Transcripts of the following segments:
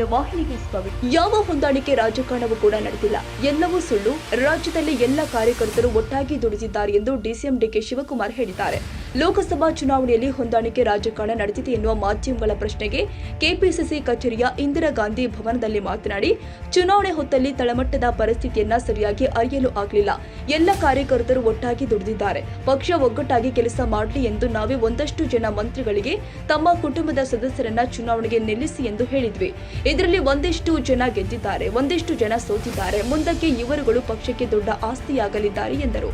2 ವಾಹಿನಿಗೆ ಸ್ವಾಗತ. ಯಾವ ಹೊಂದಾಣಿಕೆ ರಾಜಕಾರಣವೂ ಕೂಡ ನಡೆದಿಲ್ಲ, ಎಲ್ಲವೂ ಸುಳ್ಳು. ರಾಜ್ಯದಲ್ಲಿ ಎಲ್ಲ ಕಾರ್ಯಕರ್ತರು ಒಟ್ಟಾಗಿ ದುಡಿದಿದ್ದಾರೆ ಎಂದು ಡಿಸಿಎಂ ಡಿಕೆ ಶಿವಕುಮಾರ್ ಹೇಳಿದ್ದಾರೆ. ಲೋಕಸಭಾ ಚುನಾವಣೆಯಲ್ಲಿ ಹೊಂದಾಣಿಕೆ ರಾಜಕಾರಣ ನಡೆದಿದೆ ಎನ್ನುವ ಮಾಧ್ಯಮಗಳ ಪ್ರಶ್ನೆಗೆ ಕೆಪಿಸಿಸಿ ಕಚೇರಿಯ ಇಂದಿರಾ ಗಾಂಧಿ ಭವನದಲ್ಲಿ ಮಾತನಾಡಿ, ಚುನಾವಣೆ ಹೊತ್ತಲ್ಲಿ ತಳಮಟ್ಟದ ಪರಿಸ್ಥಿತಿಯನ್ನ ಸರಿಯಾಗಿ ಅರಿಯಲು ಆಗಲಿಲ್ಲ. ಎಲ್ಲ ಕಾರ್ಯಕರ್ತರು ಒಟ್ಟಾಗಿ ದುಡಿದಿದ್ದಾರೆ. ಪಕ್ಷ ಒಗ್ಗಟ್ಟಾಗಿ ಕೆಲಸ ಮಾಡಲಿ ಎಂದು ನಾವೇ ಒಂದಷ್ಟು ಜನ ಮಂತ್ರಿಗಳಿಗೆ ತಮ್ಮ ಕುಟುಂಬದ ಸದಸ್ಯರನ್ನ ಚುನಾವಣೆಗೆ ನಿಲ್ಲಿಸಿ ಎಂದು ಹೇಳಿದ್ವಿ. ಇದರಲ್ಲಿ ಒಂದಿಷ್ಟು ಜನ ಗೆದ್ದಿದ್ದಾರೆ, ಒಂದಿಷ್ಟು ಜನ ಸೋತಿದ್ದಾರೆ. ಮುಂದಕ್ಕೆ ಇವರುಗಳು ಪಕ್ಷಕ್ಕೆ ದೊಡ್ಡ ಆಸ್ತಿಯಾಗಲಿದ್ದಾರೆ ಎಂದರು.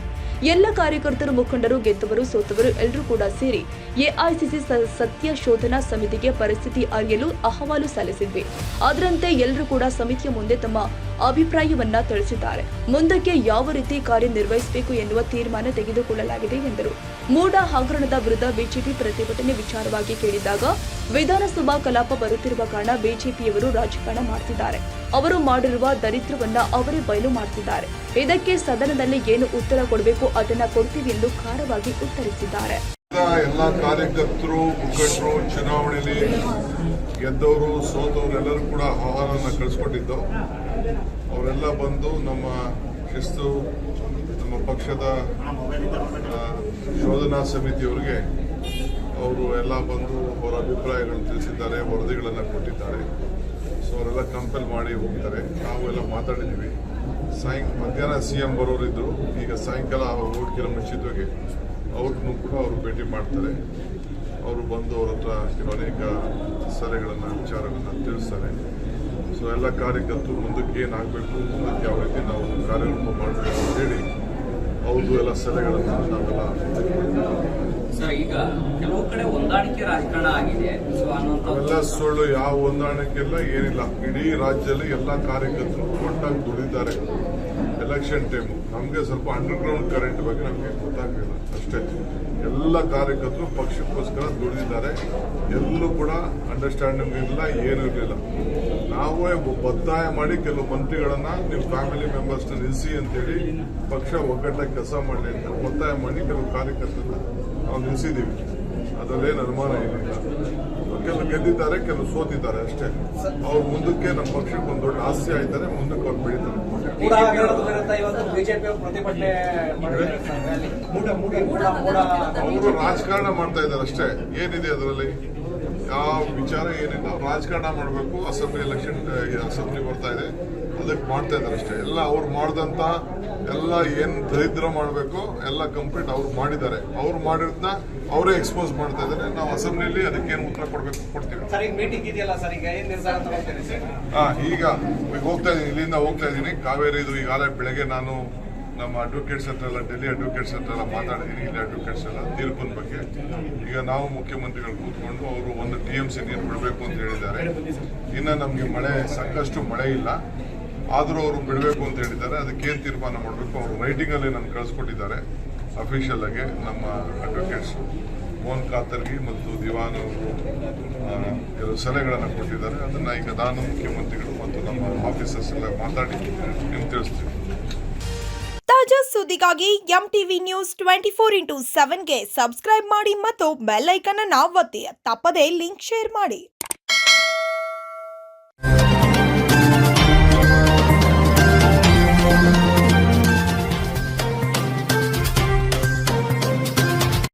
ಎಲ್ಲ ಕಾರ್ಯಕರ್ತರು, ಮುಖಂಡರು, ಗೆದ್ದವರು, ಸೋತವರು ಎಲ್ಲರೂ ಕೂಡ ಸೇರಿ ಎಐಸಿಸಿ ಸತ್ಯ ಶೋಧನಾ ಸಮಿತಿಗೆ ಪರಿಸ್ಥಿತಿ ಅರಿಯಲು ಅಹವಾಲು ಸಲ್ಲಿಸಿದ್ವಿ. ಅದರಂತೆ ಎಲ್ಲರೂ ಕೂಡ ಸಮಿತಿಯ ಮುಂದೆ ತಮ್ಮ ಅಭಿಪ್ರಾಯವನ್ನ ತಿಳಿಸಿದ್ದಾರೆ. ಮುಂದಕ್ಕೆ ಯಾವ ರೀತಿ ಕಾರ್ಯನಿರ್ವಹಿಸಬೇಕು ಎನ್ನುವ ತೀರ್ಮಾನ ತೆಗೆದುಕೊಳ್ಳಲಾಗಿದೆ ಎಂದರು. ಮೂಡ ಹಗರಣದ ವಿರುದ್ಧ ಬಿಜೆಪಿ ಪ್ರತಿಭಟನೆ ವಿಚಾರವಾಗಿ ಕೇಳಿದಾಗ, ವಿಧಾನಸಭಾ ಕಲಾಪ ಬರುತ್ತಿರುವ ಕಾರಣ ಬಿಜೆಪಿಯವರು ರಾಜಕಾರಣ ಮಾಡ್ತಿದ್ದಾರೆ. ಅವರು ಮಾಡಿರುವ ದರಿದ್ರವನ್ನ ಅವರೇ ಬಯಲು ಮಾಡ್ತಿದ್ದಾರೆ. ಇದಕ್ಕೆ ಸದನದಲ್ಲಿ ಏನು ಉತ್ತರ ಕೊಡಬೇಕು ಅದನ್ನ ಕೊಡ್ತೀವಿ ಎಂದು ಖಾರವಾಗಿ ಉತ್ತರಿಸಿದ್ದಾರೆ. ಎಲ್ಲ ಕಾರ್ಯಕರ್ತರು, ಮುಖಂಡರು, ಚುನಾವಣೆಯಲ್ಲಿ ಗೆದ್ದವರು, ಸೋತವರು ಎಲ್ಲರೂ ಕೂಡ ಆಹ್ವಾನವನ್ನು ಕಳಿಸ್ಕೊಟ್ಟಿದ್ದು. ಅವರೆಲ್ಲ ಬಂದು ನಮ್ಮ ಶಿಸ್ತು, ನಮ್ಮ ಪಕ್ಷದ ಶೋಧನಾ ಸಮಿತಿಯವರಿಗೆ ಅವರು ಎಲ್ಲ ಬಂದು ಅವರ ಅಭಿಪ್ರಾಯಗಳನ್ನು ತಿಳಿಸಿದ್ದಾರೆ, ವರದಿಗಳನ್ನು ಕೊಟ್ಟಿದ್ದಾರೆ. ಸೊ ಅವರೆಲ್ಲ ಕಂಪೇಲ್ ಮಾಡಿ ಹೋಗ್ತಾರೆ. ನಾವೆಲ್ಲ ಮಾತಾಡಿದ್ದೀವಿ. ಮಧ್ಯಾಹ್ನ ಸಿಎಂ ಬರೋರಿದ್ರು. ಈಗ ಸಾಯಂಕಾಲ ಓಟ್ಗೆಲ್ಲ ಮುಂಚಿತವಾಗಿ ಅವ್ರನ್ನೂ ಕೂಡ ಅವರು ಭೇಟಿ ಮಾಡ್ತಾರೆ. ಅವರು ಬಂದು ಅವ್ರ ಹತ್ರ ಕೆಲವು ಅನೇಕ ಸಲಹೆಗಳನ್ನು, ವಿಚಾರಗಳನ್ನು ತಿಳಿಸ್ತಾರೆ. ಸೊ ಎಲ್ಲ ಕಾರ್ಯಕರ್ತರು ಮುಂದಕ್ಕೆ ಏನಾಗಬೇಕು, ಮುಂದಕ್ಕೆ ಯಾವ ರೀತಿ ನಾವು ಕಾರ್ಯರೂಪ ಮಾಡಬೇಕು ಅಂತ ಹೇಳಿ ಅವ್ರದ್ದು ಎಲ್ಲ ಸಲಹೆಗಳನ್ನು ನಾವೆಲ್ಲ ಸರ್. ಈಗ ಕೆಲವು ಕಡೆ ಹೊಂದಾಣಿಕೆ ರಾಜಕಾರಣ ಆಗಿದೆ ಅವೆಲ್ಲ ಸುಳ್ಳು. ಯಾವ ಹೊಂದಾಣಿಕೆಲ್ಲ ಏನಿಲ್ಲ. ಇಡೀ ರಾಜ್ಯದಲ್ಲಿ ಎಲ್ಲ ಕಾರ್ಯಕರ್ತರು ಒಟ್ಟಾಗಿ ದುಡಿದ್ದಾರೆ. ಎಲೆಕ್ಷನ್ ಟೈಮು ನಮಗೆ ಸ್ವಲ್ಪ ಅಂಡರ್ಗ್ರೌಂಡ್ ಕರೆಂಟ್ ಬಗ್ಗೆ ನಮಗೆ ಗೊತ್ತಾಗಲಿಲ್ಲ ಅಷ್ಟೇ. ಎಲ್ಲ ಕಾರ್ಯಕರ್ತರು ಪಕ್ಷಕ್ಕೋಸ್ಕರ ದುಡಿದಿದ್ದಾರೆ. ಎಲ್ಲೂ ಕೂಡ ಅಂಡರ್ಸ್ಟ್ಯಾಂಡಿಂಗ್ ಇಲ್ಲ, ಏನೂ ಇರಲಿಲ್ಲ. ನಾವೇ ಒತ್ತಾಯ ಮಾಡಿ ಕೆಲವು ಮಂತ್ರಿಗಳನ್ನ ನೀವು ಫ್ಯಾಮಿಲಿ ಮೆಂಬರ್ಸ್ನ ನಿಲ್ಲಿಸಿ ಅಂತೇಳಿ ಪಕ್ಷ ಒಗ್ಗಟ್ಟಾಗಿ ಕೆಲಸ ಮಾಡಲಿ ಅಂತ ಒತ್ತಾಯ ಮಾಡಿ ಕೆಲವು ಕಾರ್ಯಕರ್ತರನ್ನ ನಾವು ನಿಲ್ಲಿಸಿದ್ದೀವಿ. ಅದರಲ್ಲೇನು ಅನುಮಾನ ಏನಿಲ್ಲ. ಕೆಲವು ಗೆದ್ದಿದ್ದಾರೆ, ಕೆಲವು ಸೋತಿದ್ದಾರೆ ಅಷ್ಟೇ. ಅವ್ರು ಮುಂದಕ್ಕೆ ನಮ್ಮ ಪಕ್ಷಕ್ಕೆ ಒಂದು ದೊಡ್ಡ ಆಸ್ತಿ ಆಯ್ತಾರೆ. ಮುಂದಕ್ಕೆ ಅವ್ರು ಬೆಳೀತಾರೆ. ಅವರು ರಾಜಕಾರಣ ಮಾಡ್ತಾ ಇದ್ದಾರೆ ಅಷ್ಟೇ. ಏನಿದೆ ಅದರಲ್ಲಿ? ಯಾವ ವಿಚಾರ ಏನಿಲ್ಲ. ರಾಜಕಾರಣ ಮಾಡಬೇಕು. ಅಸೆಂಬ್ಲಿ ಎಲೆಕ್ಷನ್, ಅಸೆಂಬ್ಲಿ ಬರ್ತಾ ಇದೆ, ಅದಕ್ಕೆ ಮಾಡ್ತಾ ಇದ್ದಾರೆ ಅಷ್ಟೇ. ಎಲ್ಲ ಅವ್ರು ಮಾಡಿದಂತ ಎಲ್ಲ ಏನ್ ದರಿದ್ರ ಮಾಡಬೇಕು ಎಲ್ಲ ಕಂಪ್ಲೀಟ್ ಅವ್ರು ಮಾಡಿದ್ದಾರೆ. ಅವ್ರು ಮಾಡಿರೋದನ್ನ ಅವರೇ ಎಕ್ಸ್ಪೋಸ್ ಮಾಡ್ತಾ ಇದ್ದಾರೆ. ನಾವು ಅಸೆಂಬ್ಲಿಯಲ್ಲಿ ಅದಕ್ಕೇನು ಉತ್ತರ ಕೊಡ್ಬೇಕು ಕೊಡ್ತೀವಿ. ಈಗ ಹೋಗ್ತಾ ಇದ್ದೀನಿ, ಇಲ್ಲಿಂದ ಹೋಗ್ತಾ ಇದ್ದೀನಿ ಕಾವೇರಿದು. ಈಗಾಗಲೇ ಬೆಳಗ್ಗೆ ನಾನು ನಮ್ಮ ಅಡ್ವೊಕೇಟ್ಸ್ ಹತ್ರ ಎಲ್ಲ, ಡೆಲ್ಲಿ ಅಡ್ವೊಕೇಟ್ಸ್ ಹತ್ರ ಎಲ್ಲ ಮಾತಾಡಿದ್ದೀನಿ. ಇಲ್ಲಿ ಅಡ್ವೊಕೇಟ್ಸ್ ಎಲ್ಲ ತೀರ್ಪಿನ ಬಗ್ಗೆ ಈಗ ನಾವು ಮುಖ್ಯಮಂತ್ರಿಗಳು ಕೂತ್ಕೊಂಡು ಅವರು ಒಂದು TMC ನೀರು ಬಿಡಬೇಕು ಅಂತ ಹೇಳಿದ್ದಾರೆ. ಇನ್ನು ನಮಗೆ ಸಾಕಷ್ಟು ಮಳೆ ಇಲ್ಲ, ಆದರೂ ಅವರು ಬಿಡಬೇಕು ಅಂತ ಹೇಳಿದ್ದಾರೆ. ಅದಕ್ಕೇನು ತೀರ್ಮಾನ ಮಾಡಬೇಕು ಅವರು ರೈಟಿಂಗಲ್ಲಿ ನಾನು ಕಳಿಸ್ಕೊಟ್ಟಿದ್ದಾರೆ ಅಫಿಷಿಯಲ್ ಆಗಿ. ನಮ್ಮ ಅಡ್ವೊಕೇಟ್ಸ್ ಮೋಹನ್ ಕಾತರ್ಗಿ ಮತ್ತು ದಿವಾನ್ ಅವರು ಕೆಲವು ಸಲಹೆಗಳನ್ನು ಕೊಟ್ಟಿದ್ದಾರೆ. ಅದನ್ನು ಈಗ ನಾನು, ಮುಖ್ಯಮಂತ್ರಿಗಳು ಮತ್ತು ನಮ್ಮ ಆಫೀಸರ್ಸ್ ಎಲ್ಲ ಮಾತಾಡಿ ನಿಮ್ಗೆ ತಿಳಿಸ್ತೀವಿ. ತಾಜಾ ಸುದ್ದಿಗಾಗಿ MTV News 24/7ಗೆ ಸಬ್ಸ್ಕ್ರೈಬ್ ಮಾಡಿ ಮತ್ತು ಬೆಲ್ ಐಕಾನ್ ಅನ್ನು ಒತ್ತಿ. ತಪ್ಪದೇ ಲಿಂಕ್ ಶೇರ್ ಮಾಡಿ.